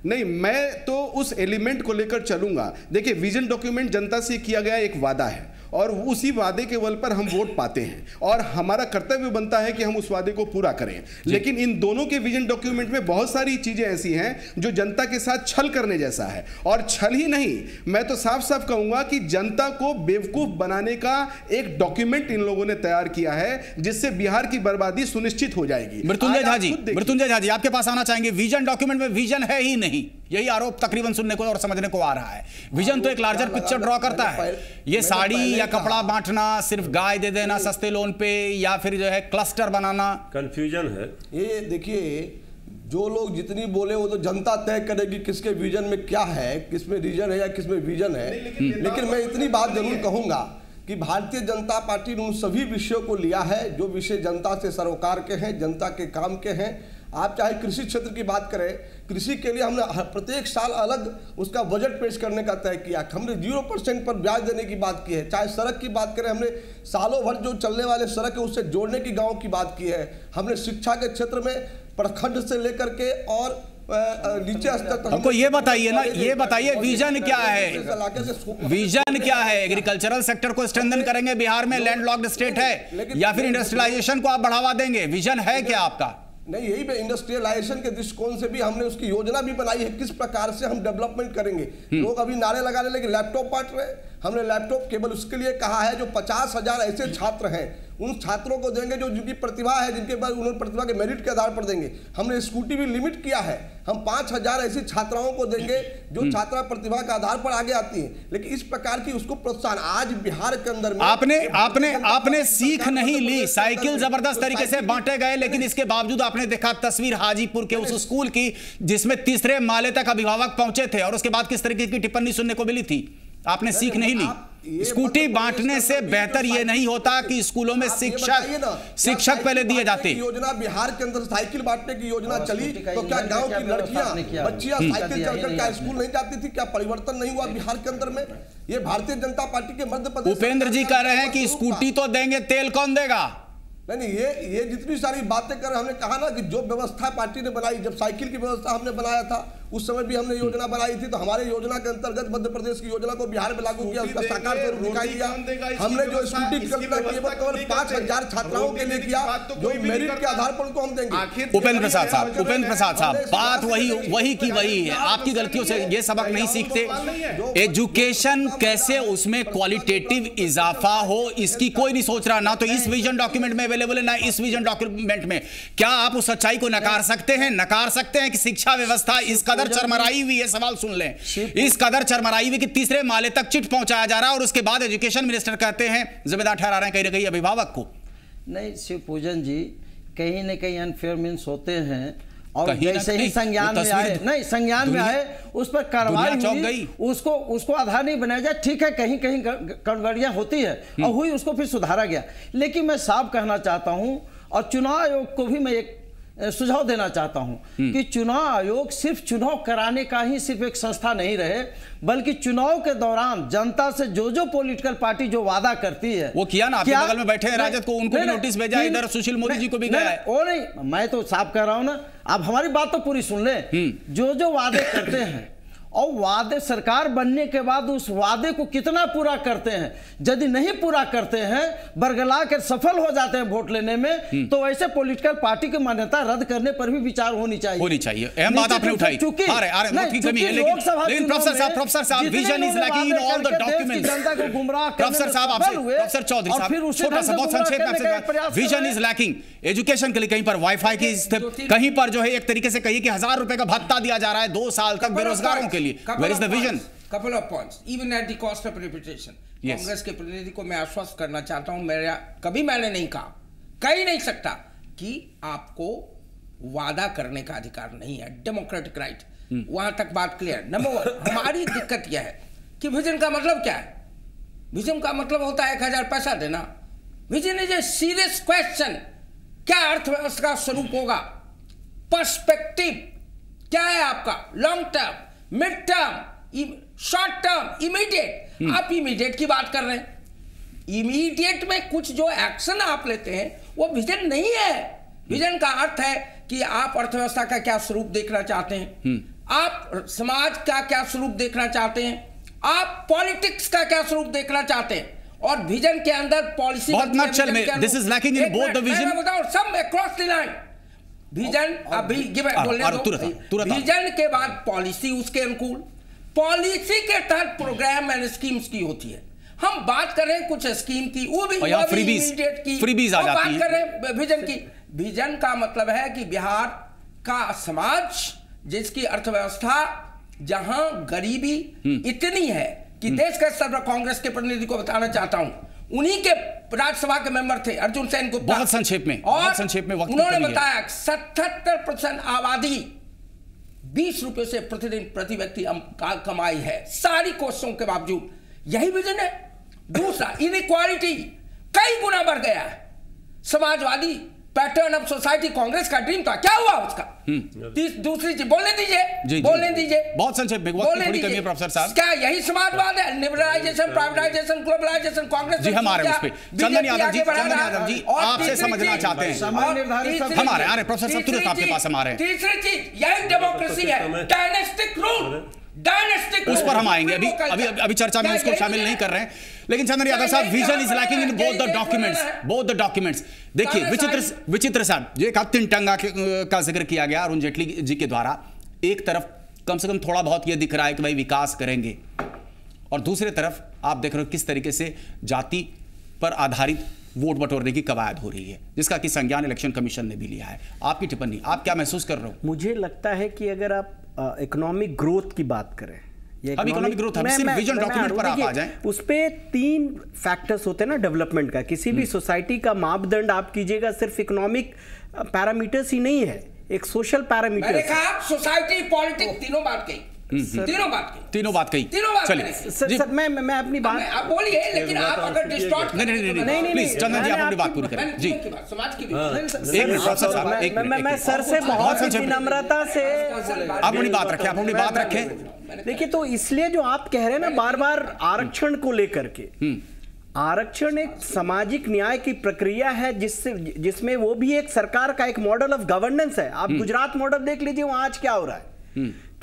नहीं, मैं तो उस एलिमेंट को लेकर चलूंगा। देखिए, विजन डॉक्यूमेंट जनता से किया गया एक वादा है और उसी वादे के बल पर हम वोट पाते हैं और हमारा कर्तव्य बनता है कि हम उस वादे को पूरा करें। लेकिन इन दोनों के विजन डॉक्यूमेंट में बहुत सारी चीजें ऐसी हैं जो जनता के साथ छल करने जैसा है, और छल ही नहीं, मैं तो साफ साफ कहूंगा कि जनता को बेवकूफ बनाने का एक डॉक्यूमेंट इन लोगों ने तैयार किया है जिससे बिहार की बर्बादी सुनिश्चित हो जाएगी। मृत्युंजय झा जी आपके पास आना चाहेंगे। विजन डॉक्यूमेंट में विजन है ही नहीं, यही आरोप तकरीबन सुनने को और समझने को आ रहा है। विजन तो एक लार्जर पिक्चर ड्रॉ करता है। ये साड़ी या कपड़ा बांटना, सिर्फ गाय दे देना सस्ते लोन पे, या फिर जो है क्लस्टर बनाना, कंफ्यूजन है। ये देखिए, जो लोग जितनी बोले वो तो जनता तय करेगी किसके विजन में क्या है, किसमें रीजन है या किसमें विजन है। लेकिन मैं इतनी बात जरूर कहूंगा कि भारतीय जनता पार्टी ने उन सभी विषयों को लिया है जो विषय जनता से सरोकार के हैं, जनता के काम के हैं। आप चाहे कृषि क्षेत्र की बात करें, कृषि के लिए हमने प्रत्येक साल अलग उसका बजट पेश करने का तय किया। हमने 0% पर ब्याज देने की बात की है। चाहे सड़क की बात करें, हमने सालों भर जो चलने वाले सड़क है उससे जोड़ने की गाँव की बात की है। हमने शिक्षा के क्षेत्र में प्रखंड से लेकर के और नीचे स्तर तक। हमको ये बताइए ना, ये बताइए विजन क्या है? विजन क्या है? एग्रीकल्चरल सेक्टर को स्ट्रेंथन करेंगे, बिहार में लैंडलॉक्ड स्टेट है, या फिर इंडस्ट्रियलाइजेशन को आप बढ़ावा देंगे? विजन है क्या आपका? नहीं, यही पे इंडस्ट्रियलाइजेशन के दृष्टिकोण से भी हमने उसकी योजना भी बनाई है, किस प्रकार से हम डेवलपमेंट करेंगे। लोग अभी नारे लगा रहे लेकिन लैपटॉप बांट रहे। हमने लैपटॉप केवल उसके लिए कहा है जो 50,000 ऐसे छात्र हैं उन छात्रों को देंगे जो जिनकी प्रतिभा है, जिनके पास उन्होंने प्रतिभा के मेरिट के आधार पर देंगे। हमने स्कूटी भी लिमिट किया है, हम 5,000 ऐसी छात्राओं को देंगे जो छात्रा प्रतिभा के आधार पर आगे आती हैं। लेकिन इस प्रकार की उसको प्रोत्साहन आज बिहार के अंदर में आपने सीख नहीं ली। साइकिल जबरदस्त तरीके से बांटे गए, लेकिन इसके बावजूद आपने देखा तस्वीर हाजीपुर के उस स्कूल की जिसमें तीसरे माले तक अभिभावक पहुंचे थे और उसके बाद किस तरीके की टिप्पणी सुनने को मिली थी। आपने सीख नहीं ली। स्कूटी बांटने से बेहतर यह नहीं होता कि स्कूलों में शिक्षक पहले दिए जाते। योजना बिहार के अंदर साइकिल बांटने की योजना चली तो क्या गांव की लड़कियां बच्चियां साइकिल चलकर क्या स्कूल नहीं जाती थी? क्या परिवर्तन नहीं हुआ बिहार के अंदर में? ये भारतीय जनता पार्टी के मध्य प्रदेश। उपेंद्र जी कह रहे हैं कि स्कूटी तो देंगे, तेल कौन देगा? नहीं, ये जितनी सारी बातें कर, हमने कहा ना कि जो व्यवस्था पार्टी ने बनाई, जब साइकिल की व्यवस्था हमने बनाया था उस समय भी हमने योजना बनाई थी, तो हमारे योजना के अंतर्गत मध्य प्रदेश की योजना को बिहार में लागू किया, उसका साकार स्वरूप दिखाई दिया। हमने जो स्कूटी की कल्पना की वो केवल 5000 छात्राओं के लिए किया, जो मेरिट के आधार पर उनको हम देंगे। उपेंद्र प्रसाद साहब, बात वही की वही है। आपकी गलतियों से ये सबक नहीं सीखते। एजुकेशन कैसे उसमें क्वालिटेटिव इजाफा हो, इसकी कोई नहीं सोच रहा, ना तो इस विजन डॉक्यूमेंट में अवेलेबल है, ना इस विजन डॉक्यूमेंट में। क्या आप उस सच्चाई को नकार सकते हैं कि शिक्षा व्यवस्था इस कदर चरमराई हुई है? सवाल सुन लें, इस कदर चरमराई हुई कि तीसरे माले तक चिट पहुंचाया जा रहा है और उसके बाद एजुकेशन मिनिस्टर कहते हैं जिम्मेदार ठहरा रहे हैं कहीं ना कहीं अभिभावक को। नहीं शिव पूजन जी, कहीं ना कहीं अनफेयर मीन्स होते हैं, और जैसे ही संज्ञान में आए, नहीं संज्ञान में आए उस पर कार्रवाई हुई, उसको आधार नहीं बनाया जाए। ठीक है, कहीं कहीं गड़बड़ियां होती है और हुई, उसको फिर सुधारा गया। लेकिन मैं साफ कहना चाहता हूं, और चुनाव आयोग को भी मैं एक सुझाव देना चाहता हूं कि चुनाव आयोग सिर्फ चुनाव कराने का ही सिर्फ एक संस्था नहीं रहे, बल्कि चुनाव के दौरान जनता से जो पॉलिटिकल पार्टी जो वादा करती है वो किया ना। आपके बगल में बैठे हैं राजद को, उनको भी नोटिस भेजा, इधर सुशील मोदी जी को भी गया है। वो नहीं, मैं तो साफ कह रहा हूं ना, आप हमारी बात तो पूरी सुन लें। जो वादे करते हैं और वादे सरकार बनने के बाद उस वादे को कितना पूरा करते हैं, यदि नहीं पूरा करते हैं, बरगला कर सफल हो जाते हैं वोट लेने में, तो ऐसे पॉलिटिकल पार्टी की मान्यता रद्द करने पर भी विचार होनी चाहिए। अहम बात आपने उठाई। लेकिन प्रोफेसर साहब vision is lacking in all the documents. जनता को गुमराह प्रोफेसर साहब आपसे, प्रोफेसर चौधरी साहब, छोटा सा बहुत संक्षेप में आपसे, विजन इज लैकिंग एजुकेशन के लिए कहीं पर वाईफाई की, कहीं पर जो है एक तरीके से कहिए कि 1000 रुपए का भत्ता दिया जा रहा है 2 साल तक बेरोजगारों के लिए। Where is the vision? Couple of points. Even at the cost of reputation. Congress के प्रतिनिधि को मैं आश्वस्त करना चाहता हूं, मैंने नहीं कहा, कह ही नहीं सकता कि आपको वादा करने का अधिकार नहीं है, डेमोक्रेटिक राइट। वहां तक बात क्लियर। नंबर 1, हमारी दिक्कत यह है कि विजन का मतलब क्या है? विजन का मतलब होता है 1000 पैसा देना। Vision is a serious question. क्या अर्थव्यवस्था का स्वरूप होगा? पर्सपेक्टिव क्या है आपका? Long term, mid term, short term, immediate. आप इमीडिएट की बात कर रहे हैं। इमीडिएट में कुछ जो एक्शन आप लेते हैं वो विजन नहीं है। विजन का अर्थ है कि आप अर्थव्यवस्था का क्या स्वरूप देखना चाहते हैं, आप समाज का क्या स्वरूप देखना चाहते हैं, आप पॉलिटिक्स का क्या स्वरूप देखना चाहते हैं, और विजन के अंदर policy. This is lacking in both the vision. बताओ सब अक्रॉस द लाइन। विजन अभी बोलने दो, विजन के बाद पॉलिसी उसके अनुकूल, पॉलिसी के तहत प्रोग्राम एंड स्कीम्स की होती है। हम बात कर रहे हैं कुछ स्कीम की, वो भी इमीडिएट की, फ्रीबीज आ जाती बात कर रहे हैं विजन की। विजन का मतलब है कि बिहार का समाज जिसकी अर्थव्यवस्था, जहां गरीबी इतनी है कि देश के स्तर पर, कांग्रेस के प्रतिनिधि को बताना चाहता हूं, उन्हीं के राज्यसभा के मेंबर थे अर्जुन सेन गुप्ता, बहुत संक्षेप में वक्त उन्होंने बताया 77% आबादी 20 रुपए से प्रतिदिन प्रति व्यक्ति कमाई है, सारी कोशिशों के बावजूद। यही विजन है। दूसरा, इनइक्वालिटी कई गुना बढ़ गया है। Samajwadi pattern of society Congress का ड्रीम था, क्या हुआ उसका? दूसरी चीज बोलने दीजिए, बहुत संक्षेप में, वक्त थोड़ी कमी है प्रोफेसर साहब। क्या यही समाजवाद है? लिबरलाइजेशन, प्राइवेटाइजेशन, ग्लोबलाइजेशन, कांग्रेस जी हमारे उस पे चंदन यादव जी आपसे समझना चाहते हैं। हमारे प्रोफेसर साहब तुरंत आपके पास हमारे। तीसरी चीज यही डेमोक्रेसी है, डायनेस्टिक रूल। उस पर हम आएंगे, अभी चर्चा में उसको शामिल नहीं कर रहे हैं। लेकिन चंदन यादव साहब, vision is lacking in both the documents. देखिए विचित्र साहब, जो एक 3 टंगा का जिक्र किया गया अरुण जेटली जी के द्वारा। एक तरफ कम से कम थोड़ा बहुत यह दिख रहा है कि भाई विकास करेंगे, और दूसरी तरफ आप देख रहे हो किस तरीके से जाति पर आधारित वोट बटोरने की कवायद हो रही है, जिसका कि संज्ञान इलेक्शन कमीशन ने भी लिया है। आपकी टिप्पणी, आप क्या महसूस कर रहे हो? मुझे लगता है कि अगर आप इकोनॉमिक ग्रोथ की बात करें, इकोनॉमिक ग्रोथ, सिर्फ विजन डॉक्यूमेंट पर आप आ जाएं। उस पे 3 फैक्टर्स होते हैं ना डेवलपमेंट का। किसी भी सोसाइटी का मापदंड आप कीजिएगा, सिर्फ इकोनॉमिक पैरामीटर्स ही नहीं है, एक सोशल पैरामीटर। मैंने कहा सोसाइटी, पॉलिटिक्स, तीनों बात कही। चलिए सर, मैं अपनी बात, आप बोलिए, लेकिन आप अगर डिस्टॉर्ट नहीं प्लीज चंदन जी आप अपनी बात पूरी करें जी। समाज की मैं सर से बहुत विनम्रता से आप अपनी बात रखें। देखिए, तो इसलिए जो आप कह रहे हैं ना बार बार आरक्षण को लेकर के, आरक्षण एक सामाजिक न्याय की प्रक्रिया है जिसमें वो भी एक सरकार का एक मॉडल ऑफ गवर्नेंस है। आप गुजरात मॉडल देख लीजिए, वहां आज क्या हो रहा है।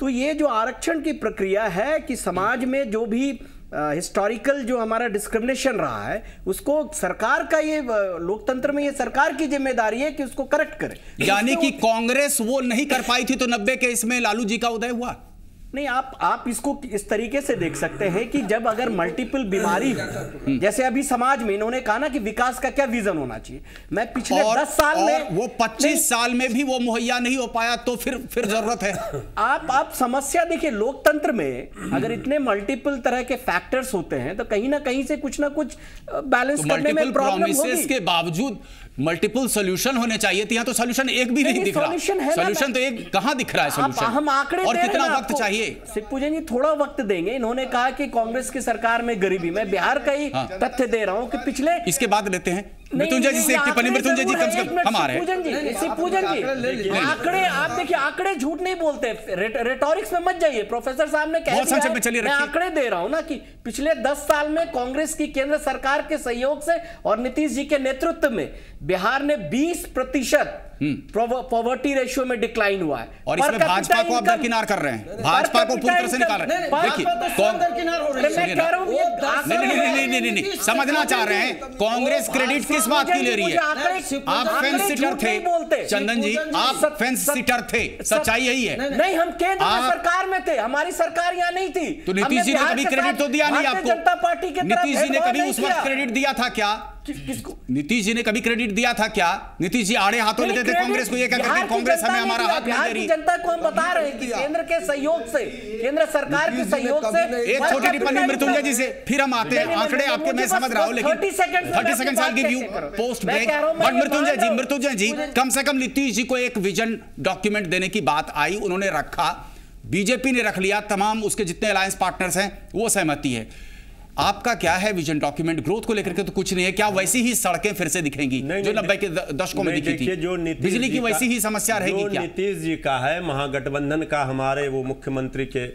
तो ये जो आरक्षण की प्रक्रिया है कि समाज में जो भी हिस्टोरिकल जो हमारा डिस्क्रिमिनेशन रहा है उसको सरकार का, ये लोकतंत्र में ये सरकार की जिम्मेदारी है कि उसको करेक्ट करे। यानी कि कांग्रेस वो नहीं कर पाई थी तो 90 के इसमें लालू जी का उदय हुआ। नहीं, आप इसको इस तरीके से देख सकते हैं कि जब अगर मल्टीपल बीमारी हो, जैसे अभी समाज में इन्होंने कहा ना कि विकास का क्या विजन होना चाहिए, मैं पिछले 10 साल में वो 25 साल में भी वो मुहैया नहीं हो पाया तो फिर जरूरत है। आप समस्या देखिए, लोकतंत्र में अगर इतने मल्टीपल तरह के फैक्टर्स होते हैं तो कहीं ना कहीं से कुछ ना कुछ बैलेंस करने में प्रॉब्लम होगी। के बावजूद मल्टीपल सॉल्यूशन होने चाहिए थे, यहाँ तो सॉल्यूशन एक भी नहीं दिख रहा। सॉल्यूशन तो एक कहाँ दिख रहा है सॉल्यूशन? हम आंकड़े और कितना वक्त चाहिए? शिवपूजन जी थोड़ा वक्त देंगे। इन्होंने कहा कि कांग्रेस की सरकार में गरीबी, मैं बिहार का ही तथ्य दे रहा हूं कि पिछले, इसके बाद लेते हैं मृत्युंजय जी से एक टिप्पणी। मृत्युंजय जी कम से कम हम आ रहे हैं। शिवपूजन जी आंकड़े, आप देखिए आंकड़े झूठ नहीं बोलते, रेटोरिक्स में मत जाइए। प्रोफेसर साहब ने कह दिया, मैं आंकड़े दे रहा हूं ना कि पिछले 10 साल में कांग्रेस की केंद्र सरकार के सहयोग से और नीतीश जी के नेतृत्व में बिहार ने 20% पॉवर्टी रेशियो में डिक्लाइन हुआ है। और इसमें भाजपा को आप दरकिनार कर रहे हैं, भाजपा को पूरी तरह से निकाल रहे हैं। देखिए नहीं, समझना चाह रहे हैं कांग्रेस क्रेडिट किस बात की ले रही है? आप फेंस सिटर थे चंदन जी, आप फेंस सिटर थे, सच्चाई यही है। नहीं, हम केंद्र सरकार में थे, हमारी सरकार यहाँ नहीं थी। तो नीतीश जी ने कभी क्रेडिट तो दिया नहीं आपको? जनता पार्टी के नीतीश जी ने कभी उस वक्त क्रेडिट दिया था क्या? किसको? नीतीश जी ने कभी क्रेडिट दिया था क्या? नीतीश जी आड़े हाथों लेते थे कांग्रेस को, ये कहते थे कांग्रेस हमें हमारा हक नहीं दे रही। जनता को हम बता रहे हैं कि केंद्र के सहयोग से, केंद्र सरकार के सहयोग से। एक छोटी टिप्पणी मृत्युंजय जी से, फिर हम आते हैं। आंकड़े आपके मैं समझ रहा हूं, लेकिन 30 second I'll give you post break. But Mrityunjay ji कम से कम नीतीश जी को एक विजन डॉक्यूमेंट देने की बात आई, उन्होंने रखा, बीजेपी ने रख लिया, तमाम उसके जितने अलायंस पार्टनर्स हैं वो सहमति है। आपका क्या है विजन डॉक्यूमेंट? ग्रोथ को लेकर के तो कुछ नहीं है, क्या वैसी ही सड़कें फिर से दिखेंगी जो 90 के दशकों में दिखी थी? जो बिजली की वैसी ही समस्या रहेगी क्या? नीतीश जी का है, महागठबंधन का हमारे वो मुख्यमंत्री के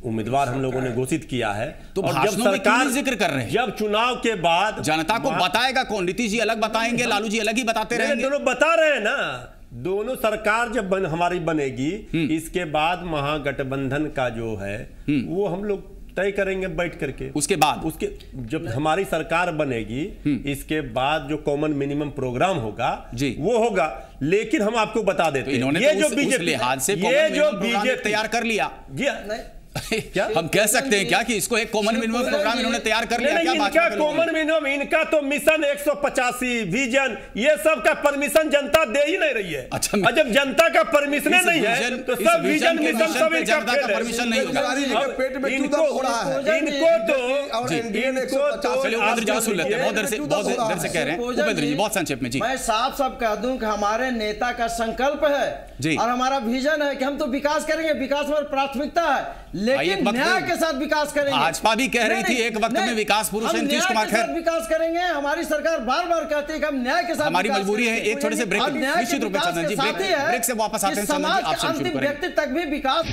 उम्मीदवार हम लोगों ने घोषित किया है। तो और जब सरकार जिक्र कर रहे हैं, जब चुनाव के बाद जनता को बताएगा कौन? नीतीश जी अलग बताएंगे, लालू जी अलग ही बताते रहेंगे? दोनों बता रहे हैं ना, दोनों सरकार जब हमारी बनेगी इसके बाद महागठबंधन का जो है वो हम लोग तय करेंगे बैठ करके। उसके बाद जब हमारी सरकार बनेगी इसके बाद जो कॉमन मिनिमम प्रोग्राम होगा वो होगा। लेकिन हम आपको बता देते हैं, ये जो बीजेपी लिहाज से ये जो बीजेपी तैयार कर लिया, क्या हम कह सकते हैं क्या कि इसको एक कॉमन मिनिमम प्रोग्राम इन्होंने तैयार कर लिया? क्या इनका कॉमन मिनिमम, इनका तो मिशन 185 विजन ये सब का परमिशन जनता दे ही नहीं रही है। अच्छा, जब जनता का परमिशन नहीं है तो सब विजन मिशन सब जनता का परमिशन नहीं होगा। इनको सुन लेते हैं, बहुत देर से कह रहे हैं उपेंद्र जी, बहुत संक्षेप में जी। मैं साफ कह दूं कि हमारे नेता का संकल्प है और हमारा विजन है कि हम तो विकास करेंगे, विकास हमारी प्राथमिकता है, लेकिन न्याय के साथ विकास करेंगे। भाजपा भी कह रही थी एक वक्त में विकास पुरुष नीतीश कुमार, खैर विकास करेंगे। हमारी सरकार बार बार कहती है कि हम न्याय के साथ, हमारी मजबूरी है। एक छोटे से ब्रेक, निश्चित रूप से चंदन जी ब्रेक से वापस आते हैं। समाज के अंतिम व्यक्ति तक भी विकास।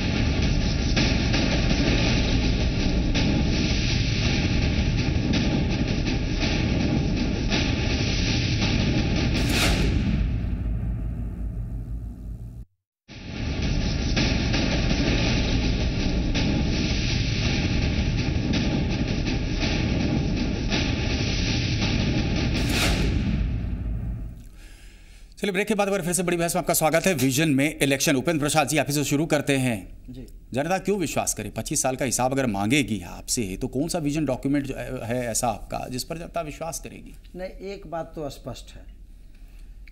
चलिए ब्रेक के बाद फिर से बड़ी बहस में आपका स्वागत है। विजन में इलेक्शन, उपेंद्र प्रसाद जी आप से शुरू करते हैं जी। जनता क्यों विश्वास करे? 25 साल का हिसाब अगर मांगेगी आपसे तो कौन सा विजन डॉक्यूमेंट है ऐसा आपका जिस पर जनता विश्वास करेगी? नहीं, एक बात तो स्पष्ट है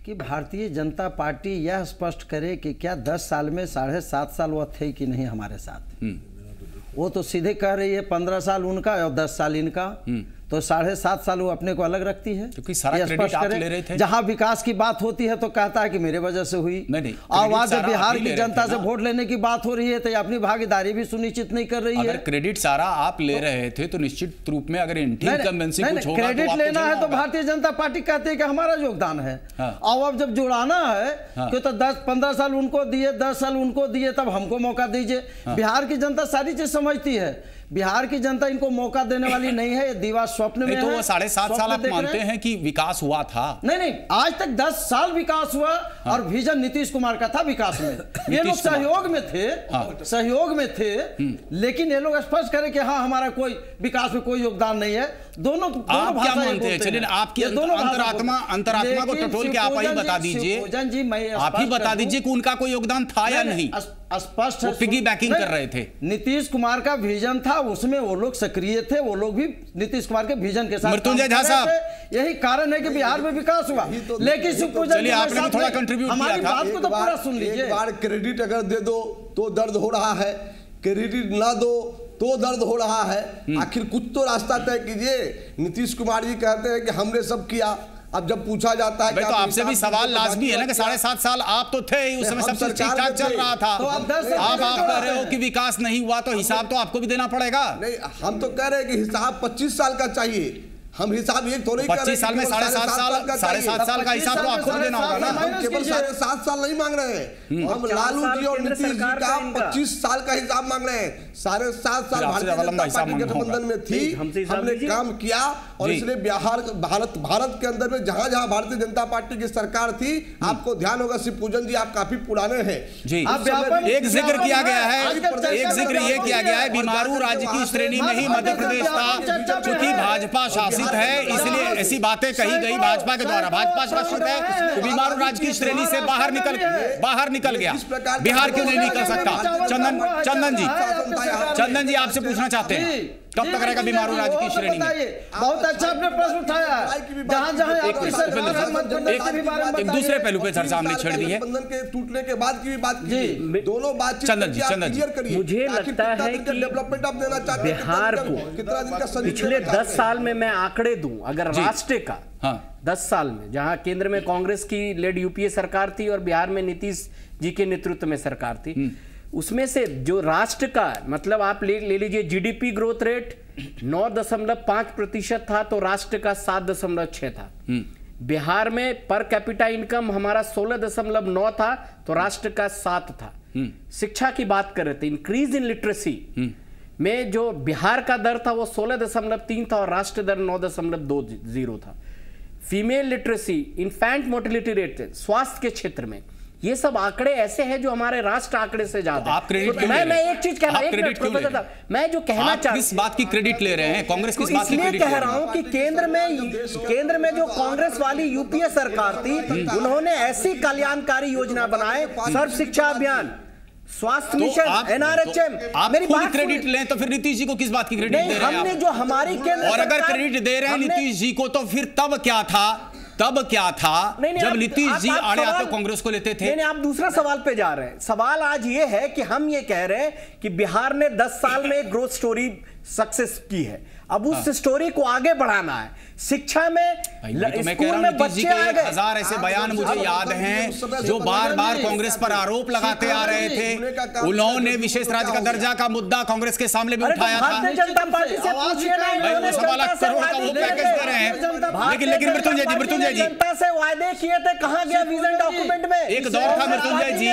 कि भारतीय जनता पार्टी यह स्पष्ट करे कि क्या 10 साल में 7.5 साल वो थे कि नहीं हमारे साथ। वो तो सीधे कह रही है 15 साल उनका और 10 साल इनका, तो 7.5 साल वो अपने को अलग रखती है। क्योंकि सारा क्रेडिट आप ले रहे थे। जहां विकास की बात होती है तो कहता है कि मेरे वजह से हुई। नहीं, और वहां जब बिहार की जनता से वोट लेने की बात हो रही है तो अपनी भागीदारी भी सुनिश्चित नहीं कर रही है। अगर क्रेडिट सारा आप ले रहे थे तो निश्चित रूप में अगर इनकम्बेंसी कुछ होगा, क्रेडिट लेना है तो भारतीय जनता पार्टी कहती है कि हमारा योगदान है। और अब जब जुड़ाना है कि तो 10-15 साल उनको दिए, 10 साल उनको दिए, तब हमको मौका दीजिए। बिहार की जनता सारी चीज समझती है। बिहार की जनता इनको मौका देने वाली नहीं है, ये दीवार स्वप्न में है। तो वो 7.5 साल आप मानते हैं कि विकास हुआ था? नहीं, आज तक 10 साल विकास हुआ। हाँ। और विजन नीतीश कुमार का था विकास में। ये लोग सहयोग में थे। हाँ। सहयोग में थे, लेकिन ये लोग स्पष्ट करें कि हाँ हमारा कोई विकास में कोई योगदान नहीं है। दोनों आप क्या मानते हैं? चलिए आपकी अंतरात्मा को टटोल के आप ही बता दीजिए, जी मैं आप ही बता दीजिए कि उनका कोई योगदान था या नहीं। स्पष्ट है, पिगी बैकिंग कर रहे थे। नीतीश कुमार का विजन था, उसमें वो लोग सक्रिय थे, वो लोग भी नीतीश कुमार के विजन के साथ। मृत्युंजय झा साहब, यही कारण है कि बिहार में विकास हुआ। लेकिन चलिए आपने भी थोड़ा कंट्रीब्यूट किया था। हमारी बात को तो पूरा सुन लीजिए। एक बार क्रेडिट अगर दे दो तो दर्द हो रहा है, क्रेडिट ना दो तो दर्द हो रहा है। आखिर कुछ तो रास्ता तय कीजिए। नीतीश कुमार जी कहते हैं कि हमने सब किया, अब जब पूछा जाता है तो आपसे भी सवाल लाजमी है ना कि 7.5 साल आप तो थे ही, उस समय सब कुछ ठीक ठाक चल रहा था। तो आप कह रहे हो कि विकास नहीं हुआ, तो हिसाब तो आपको भी देना पड़ेगा। नहीं, हम तो कह रहे हैं कि हिसाब 25 साल का चाहिए। हम हिसाब एक थोड़ी 25 साल में 7.5 साल का हिसाब तो आपको देना होगा ना। हम केवल 7.5 साल नहीं मांग रहे हैं, हम लालू जी और नीतीश जी का 25 साल का हिसाब मांग रहे हैं। 7.5 साल भारतीय जनता पार्टी गठबंधन में थी, हमने काम किया और इसलिए भारत के अंदर में जहां जहां भारतीय जनता पार्टी की सरकार थी, आपको ध्यान होगा शिव पूजन जी आप काफी पुराने हैं जी। एक जिक्र किया गया है, एक जिक्र ये किया गया है, बीमारू राज्य की श्रेणी में ही मध्य प्रदेश था, क्योंकि भाजपा शासित है इसलिए ऐसी बातें कही गई भाजपा के द्वारा। भाजपा शासित है तो बीमारू राज्य की श्रेणी से बाहर निकल गया। बिहार क्यों नहीं निकल सकता? चंदन जी आपसे पूछना चाहते हैं कब तक रहेगा बीमारू राज्य की श्रेणी में? बहुत अच्छा आपने प्रश्न उठाया। एक दूसरे पहलू पे चर्चा हमने छेड़ दी है। के टूटने के बाद की भी बात की, दोनों बातचीत चंदन जी मुझे लगता है कि डेवलपमेंट आप देना चाहते हैं बिहार को कितना दिन का पिछले 10 साल में मैं आंकड़े दूं, अगर राष्ट्र का 10 साल में, जहां केंद्र में कांग्रेस की लेड यूपीए सरकार थी और बिहार में नीतीश जी के नेतृत्व में सरकार थी, उसमें से जो राष्ट्र का मतलब आप ले लीजिए जीडीपी ग्रोथ रेट 9.5% था तो राष्ट्र का 7.6 था। बिहार में पर कैपिटा इनकम हमारा 16.9 था तो राष्ट्र का 7 था। शिक्षा की बात कर रहे थे, इंक्रीज इन लिटरेसी में जो बिहार का दर था वो 16.3 था और राष्ट्र दर 9.20 था। Female literacy, infant mortality rate, स्वास्थ्य के क्षेत्र में ये सब आंकड़े ऐसे हैं जो हमारे राष्ट्र आंकड़े से ज्यादा। आप क्रेडिट तो मैं एक चीज कहना, मैं जो कहना चाहता हूं, किस बात की क्रेडिट ले रहे हैं? कांग्रेस किस बात की क्रेडिट कह रहा हूं कि केंद्र में जो कांग्रेस वाली यूपीए सरकार थी, उन्होंने ऐसी कल्याणकारी योजना बनाए, सर्व शिक्षा अभियान, स्वास्थ्य मिशन, एनआरएचएम। आप खुद क्रेडिट लें तो फिर नीतीश जी को किस बात की क्रेडिट दे रहे हैं? हमने जो हमारी केंद्र, और अगर क्रेडिट दे रहे हैं नीतीश जी को तो फिर तब क्या था जब नीतीश जी आड़े आते कांग्रेस को लेते थे? नहीं, आप दूसरा सवाल पे जा रहे हैं। सवाल आज ये है कि हम ये कह रहे हैं कि बिहार ने 10 साल में ग्रोथ स्टोरी सक्सेस की है, अब उस स्टोरी को आगे बढ़ाना है। शिक्षा में स्कूल में बच्चे आ गए, 1000 ऐसे बयान मुझे याद हैं जो बार बार कांग्रेस पर आरोप लगाते आ रहे थे। उन्होंने विशेष राज्य का दर्जा का मुद्दा कांग्रेस के सामने भी उठाया था। भारतीय जनता पार्टी से पूछिए ना, वो 1.25 करोड़ का वो पैकेज दे रहे हैं। लेकिन मृत्युंजय जी जनता से वायदे किए थे, कहां गया विजन डॉक्यूमेंट में? एक दौर था मृत्युंजय जी,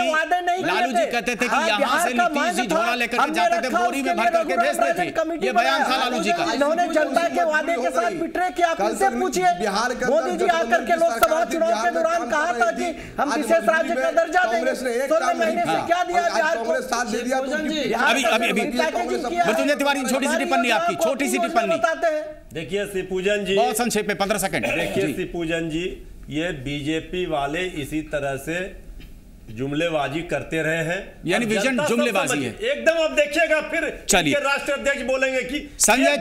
लालू जी कहते थे कि यहां से नीतीश जी झोला लेकर जाते थे, बोरी में भर करके भेजते थे। ये बयान था लालू जी का। इन्होंने जनता के वादे के साथ बिट्रे किया। आप उनसे पूछिए, मोदी जी आकर के लोकसभा चुनाव के दौरान कहा था कि हम विशेष राज्य का दर्जा देंगे, 16 महीने से क्या दिया बिहार को? साथ दे दिया। अभी मृत्युंजय तिवारी छोटी सी टिप्पणी आपकी, छोटी सी टिप्पणी देखिए शिवपूजन जी, बहुत संक्षेप में 15 सेकंड। देखिए शिवपूजन जी, ये बीजेपी वाले इसी तरह से जुमलेबाजी करते रहे हैं, यानी विजन जुमलेबाजी है एकदम। अब देखिएगा फिर चलिए राष्ट्रीय अध्यक्ष बोलेंगे कि संजय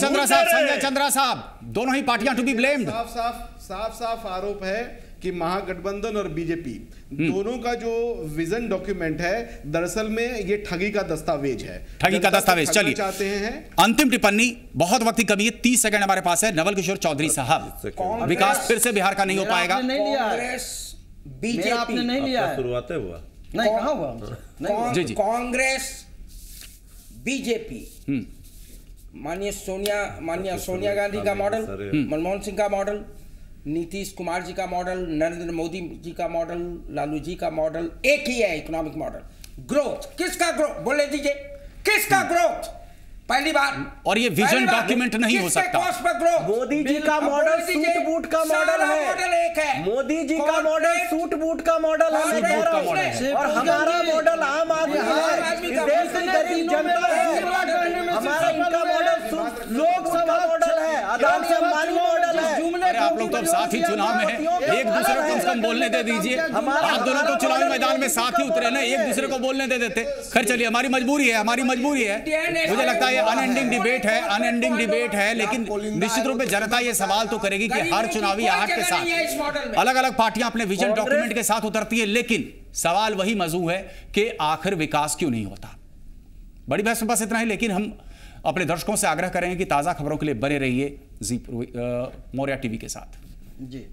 चंद्रा साहब दोनों ही पार्टियां टू बी ब्लेम्ड। साफ आरोप है कि महागठबंधन और बीजेपी दोनों का जो विजन डॉक्यूमेंट है दरअसल में ये ठगी का दस्तावेज है। ठगी का दस्तावेज। चलिए चाहते हैं अंतिम टिप्पणी, बहुत वक्त की कमी है, 30 सेकंड हमारे पास है। नवल किशोर चौधरी साहब, विकास फिर से बिहार का नहीं हो पाएगा? बीजेपी आपने नहीं लिया, शुरुआत हुआ नहीं, कहां हुआ? जी जी, कांग्रेस बीजेपी, माननीय सोनिया गांधी का मॉडल, मनमोहन सिंह का मॉडल, नीतीश कुमार जी का मॉडल, नरेंद्र मोदी जी का मॉडल, लालू जी का मॉडल एक ही है इकोनॉमिक मॉडल। ग्रोथ, किसका ग्रोथ बोले दीजिए, किसका ग्रोथ? पहली बार। और ये विजन डॉक्यूमेंट नहीं हो सकता। मोदी जी का मॉडल सूट बूट का मॉडल है। मोदी जी का मॉडल सूट बूट का मॉडल है और हमारा मॉडल आम आदमी है, देश की गरीब जनता है। हमारा इनका मॉडल लोकसभा मॉडल है, अदानी अंबानी मॉडल है। अरे आप लोग तो अब साथ ही चुनाव में हैं, एक दूसरे को कम से कम बोलने दे दीजिए। आप दोनों तो चुनावी मैदान में साथ ही उतरे ना, एक दूसरे को बोलने दे देते। खैर चलिए, हमारी मजबूरी है। मुझे लगता है ये अनएंडिंग डिबेट है, लेकिन निश्चित रूप से जनता ये सवाल तो करेगी कि हर चुनावी आहट के साथ अलग अलग पार्टियां अपने विजन डॉक्यूमेंट के साथ उतरती है, लेकिन सवाल वही मौजूद है कि आखिर विकास क्यों नहीं होता। बड़ी बहस में बस इतना ही, लेकिन हम अपने दर्शकों से आग्रह करेंगे कि ताजा खबरों के लिए बने रहिए जी मौर्या टीवी के साथ। जी।